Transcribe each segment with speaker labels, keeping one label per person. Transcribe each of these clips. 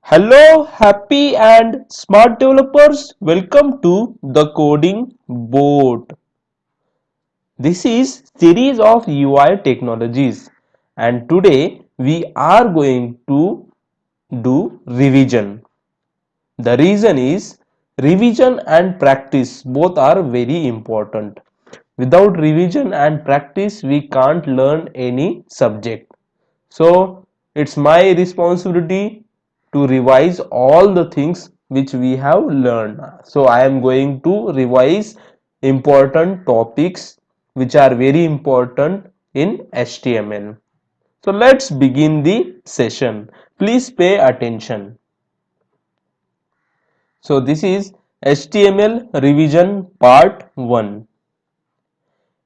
Speaker 1: Hello, happy and smart developers. Welcome to the coding board. This is series of UI technologies, and today we are going to do revision. The reason is revision and practice both are very important. Without revision and practice, we can't learn any subject. So it's my responsibility to revise all the things which we have learned. So I am going to revise important topics which are very important in HTML. So let's begin the session. Please pay attention. So this is HTML revision part 1.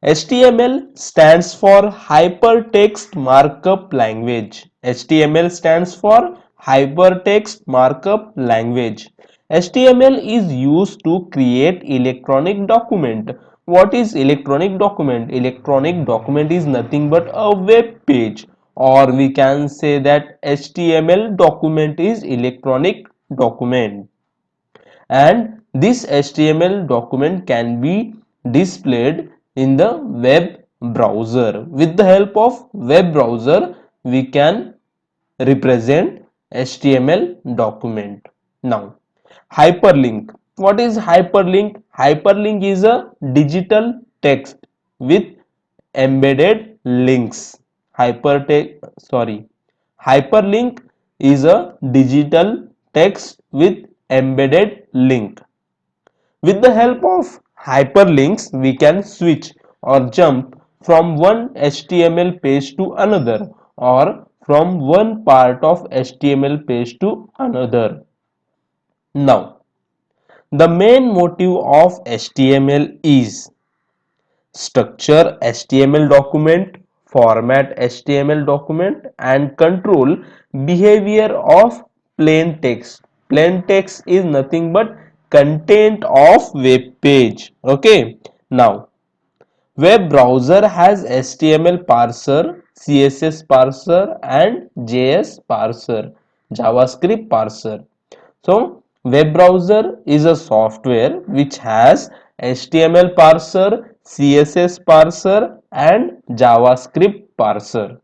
Speaker 1: HTML stands for Hypertext Markup Language. HTML stands for Hypertext Markup Language. HTML is used to create electronic document. What is electronic document? Electronic document is nothing but a web page, or we can say that HTML document is electronic document, and this HTML document can be displayed in the web browser. With the help of web browser, we can represent HTML document. Now, hyperlink. What is hyperlink? Hyperlink is a digital text with embedded links. Hyperlink is a digital text with embedded link. With the help of hyperlinks, we can switch or jump from one HTML page to another, or from one part of HTML page to another. Now, the main motive of HTML is structure HTML document, format HTML document, and control behavior of plain text. Plain text is nothing but content of web page. Okay. Now, web browser has HTML parser, CSS parser, and JS parser, JavaScript parser. So, web browser is a software which has HTML parser, CSS parser, and JavaScript parser.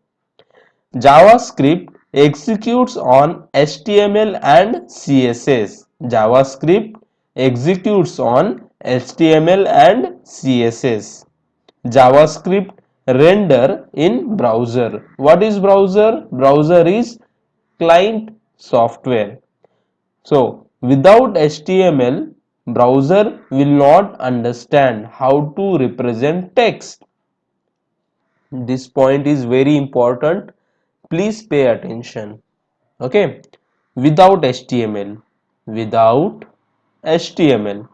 Speaker 1: JavaScript executes on HTML and CSS. JavaScript executes on HTML and CSS. JavaScript render in browser. What is browser? Browser is client software. So without HTML, browser will not understand how to represent text. This point is very important. Please pay attention. Okay. Without HTML, without HTML,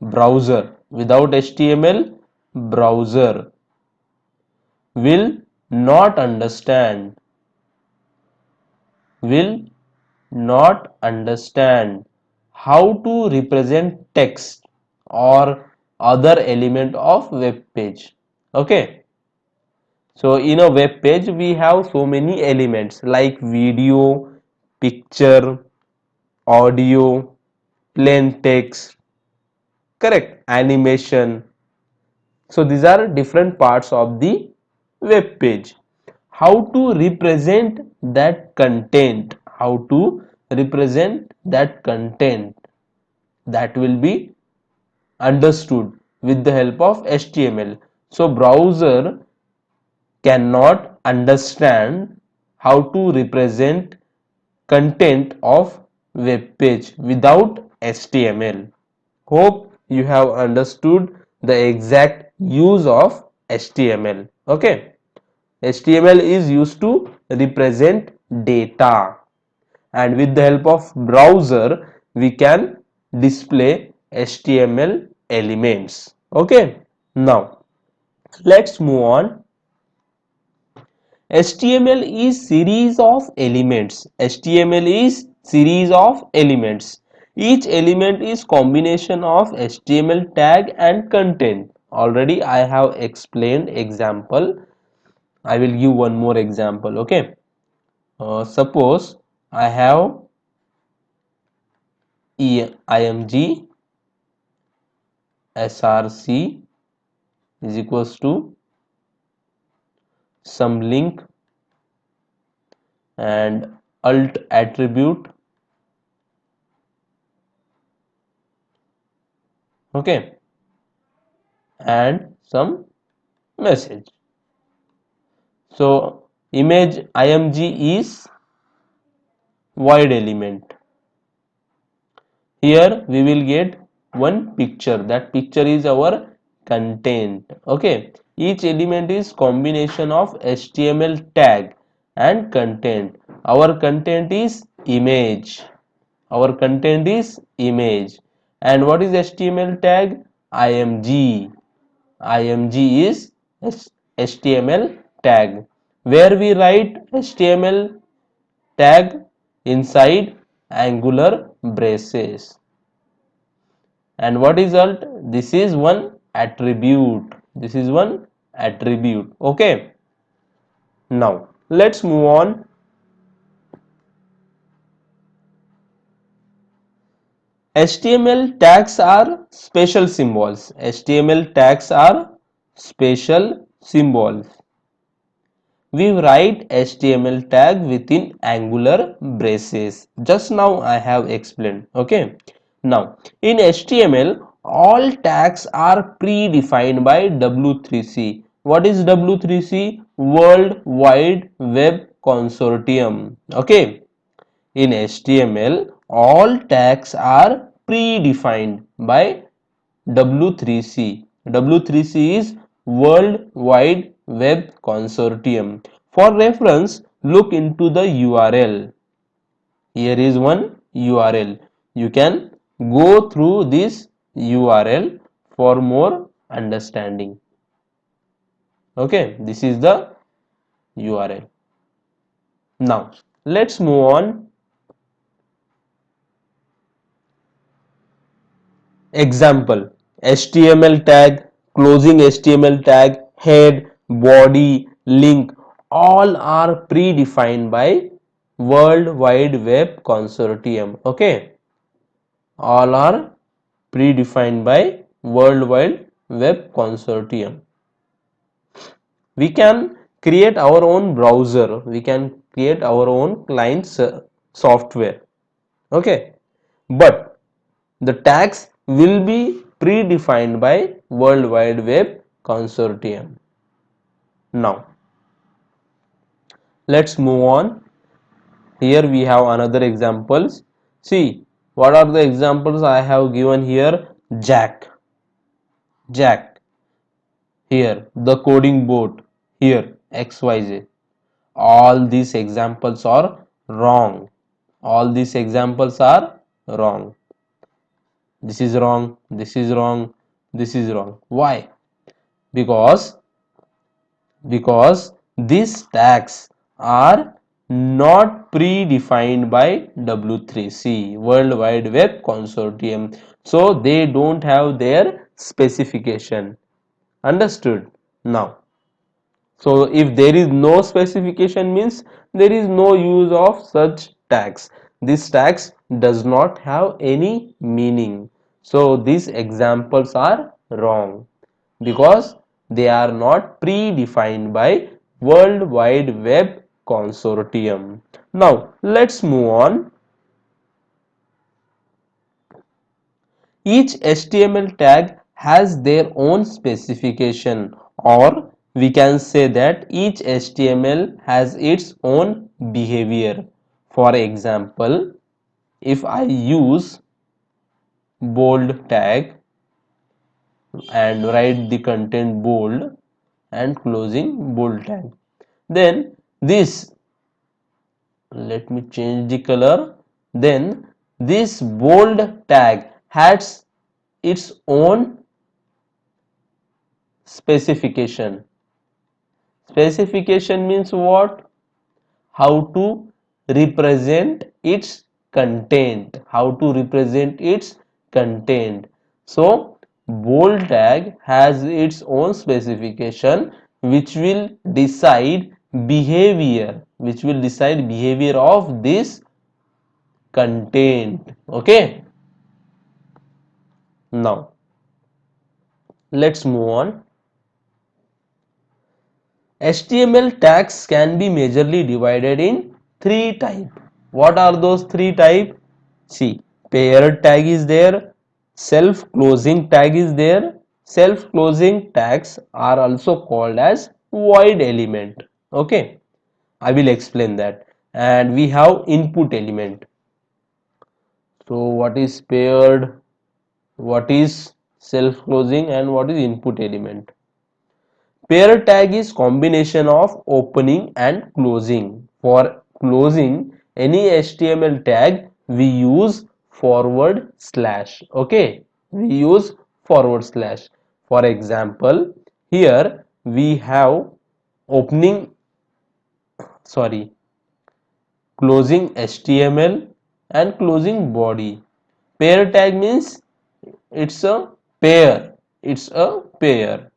Speaker 1: browser will not understand will not understand how to represent text or other element of web page. Okay. So in a web page we have so many elements like video, picture, audio, plain text, correct, animation. So these are different parts of the web page. How to represent that content? How to represent that content? That will be understood with the help of HTML. So browser cannot understand how to represent content of web page without HTML. Hope you have understood the exact use of HTML. Okay. HTML is used to represent data, and with the help of browser we can display HTML elements. Okay. Now let's move on. HTML is series of elements. HTML is series of elements. Each element is combination of HTML tag and content. Already I have explained example. I will give one more example. Okay. Suppose I have IMG SRC is equals to some link and alt attribute, okay, and some message. So image img is void element. Here we will get one picture. That picture is our content. Okay. Each element is combination of HTML tag and content. Our content is image. Our content is image. And what is HTML tag? IMG. IMG is HTML tag. Where we write HTML tag inside angular braces. And what is alt? This is one attribute. This is one attribute. Okay. Now let's move on. HTML tags are special symbols. HTML tags are special symbols. We write HTML tag within angular braces. Just now I have explained. Okay. Now in HTML all tags are predefined by W3C. What is W3C? World Wide Web Consortium. Okay. In HTML all tags are predefined by W3C. W3C is World Wide Web Consortium. For reference, look into the URL. Here is one URL. You can go through this URL for more understanding. Okay, this is the URL. Now, let's move on. Example: HTML tag, closing HTML tag, head, body, link, all are predefined by World Wide Web Consortium. Okay, all are predefined by World Wide Web Consortium. We can create our own browser, we can create our own client software. Okay, but the tags will be predefined by World Wide Web Consortium. Now, let's move on. Here we have another examples. See, what are the examples I have given here? Jack. Jack. Here, the coding board. Here, XYZ. All these examples are wrong. All these examples are wrong. This is wrong. This is wrong. This is wrong. Why? Because these tags are not predefined by W3C, World Wide Web Consortium, so they don't have their specification. Understood? Now, so if there is no specification means there is no use of such tags. This tags does not have any meaning. So these examples are wrong because they are not predefined by World Wide Web Consortium. Now let's move on. Each HTML tag has their own specification, or we can say that each HTML has its own behavior. For example, if I use bold tag and write the content bold and closing bold tag, then this, let me change the color, then this bold tag has its own specification. Specification means what? How to represent its content. How to represent its content. So bold tag has its own specification which will decide behavior, which will decide behavior of this content. Okay, now let's move on. HTML tags can be majorly divided in three types. What are those three types? See, paired tag is there, self-closing tag is there. Self-closing tags are also called as void element. Okay, I will explain that. And we have input element. So what is paired, what is self-closing, and what is input element? Pair tag is combination of opening and closing. For closing any HTML tag, we use forward slash. Okay, we use forward slash. For example, here we have opening, sorry, closing HTML and closing body. Pair tag means it's a pair. It's a pair.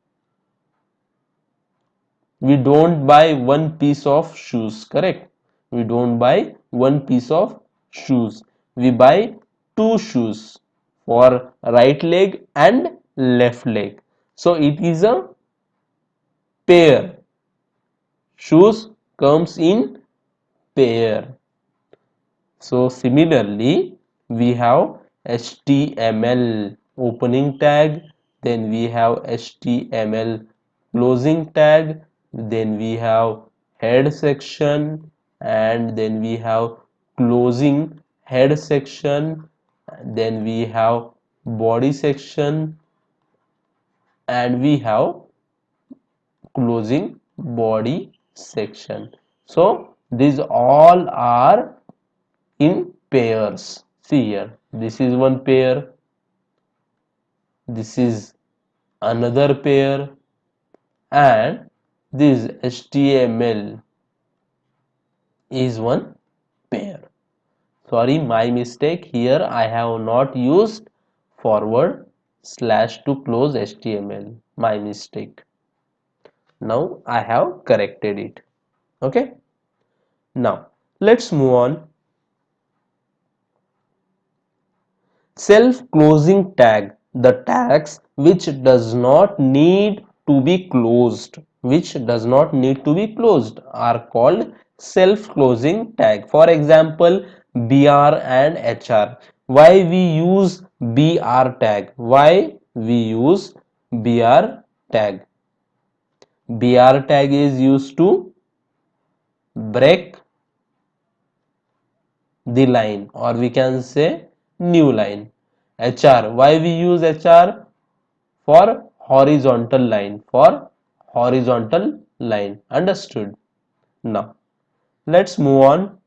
Speaker 1: We don't buy one piece of shoes, correct? We don't buy one piece of shoes. We buy two shoes for right leg and left leg. So it is a pair. Shoes comes in pair. So similarly, we have HTML opening tag, then we have HTML closing tag, then we have head section, and then we have closing head section, then we have body section, and we have closing body section. So these all are in pairs. See here, this is one pair, this is another pair, and this HTML is one pair. Sorry, my mistake. Here I have not used forward slash to close HTML. My mistake. Now I have corrected it. Okay. Now let's move on. Self-closing tag, the tags which does not need to be closed, are called self-closing tag. For example, BR and HR. Why we use BR tag? Why we use BR tag? BR tag is used to break the line, or we can say new line. HR, why we use HR? For horizontal line, understood? Now let's move on.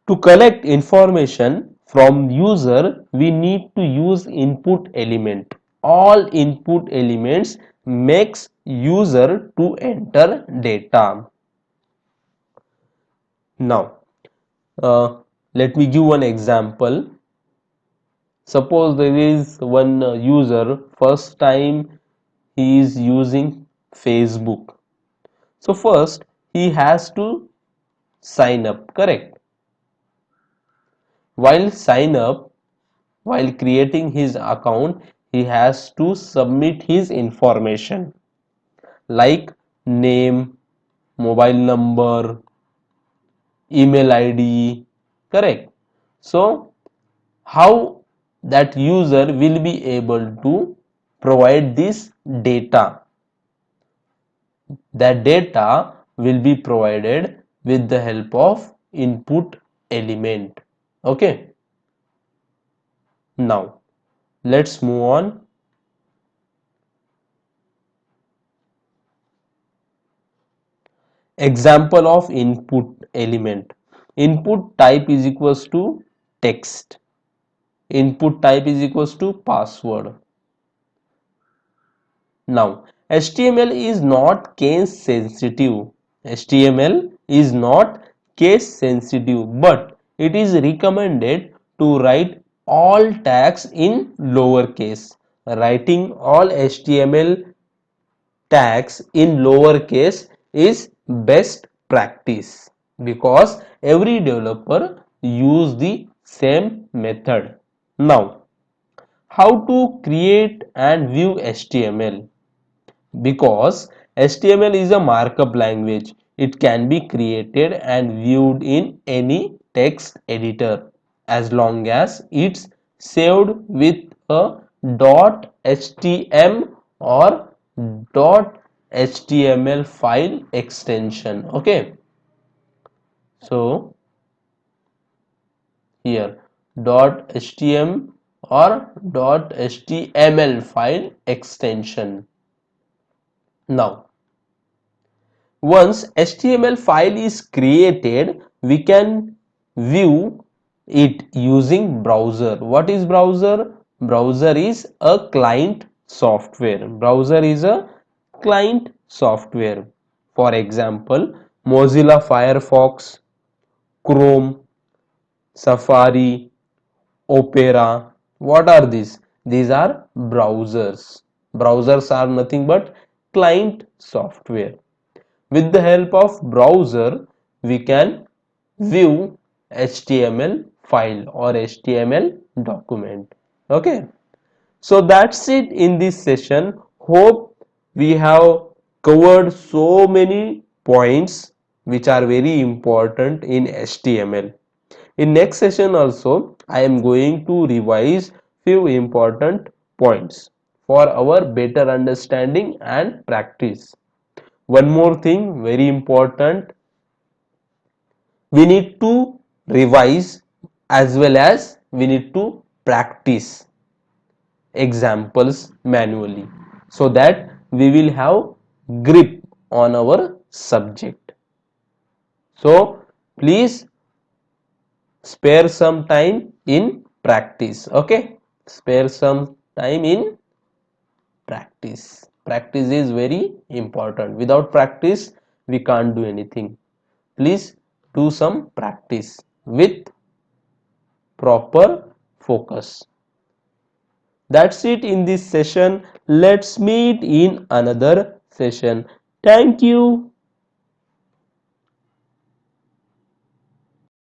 Speaker 1: To collect information from user, we need to use input element. All input elements makes user to enter data. Now let me give one example. Suppose there is one user, first time he is using Facebook. So first he has to sign up, correct? While creating his account, he has to submit his information like name, mobile number, email ID, correct? So how that user will be able to provide this data? That data will be provided with the help of input element. Okay, now let's move on. Example of input element. Input type is equals to text. Input type is equals to password. Now HTML is not case sensitive. HTML is not case sensitive, but it is recommended to write all tags in lowercase. Writing all HTML tags in lowercase is best practice because every developer use the same method. Now, how to create and view HTML? Because HTML is a markup language. It can be created and viewed in any text editor as long as it's saved with a .htm or .html file extension. Okay, so here .htm or .html file extension. Now, once HTML file is created, we can view it using browser. What is browser? Browser is a client software. Browser is a client software. For example, Mozilla Firefox, Chrome, Safari, Opera. What are these? These are browsers. Browsers are nothing but client software. With the help of browser, we can view HTML file or HTML document. Okay. So that's it in this session. Hope we have covered so many points which are very important in HTML. In next session also, I am going to revise few important points for our better understanding and practice. One more thing very important, we need to revise as well as we need to practice examples manually so that we will have grip on our subject. So please spare some time in practice. Okay, spare some time in practice. Practice is very important. Without practice we can't do anything. Please do some practice with proper focus. That's it in this session. Let's meet in another session. Thank you.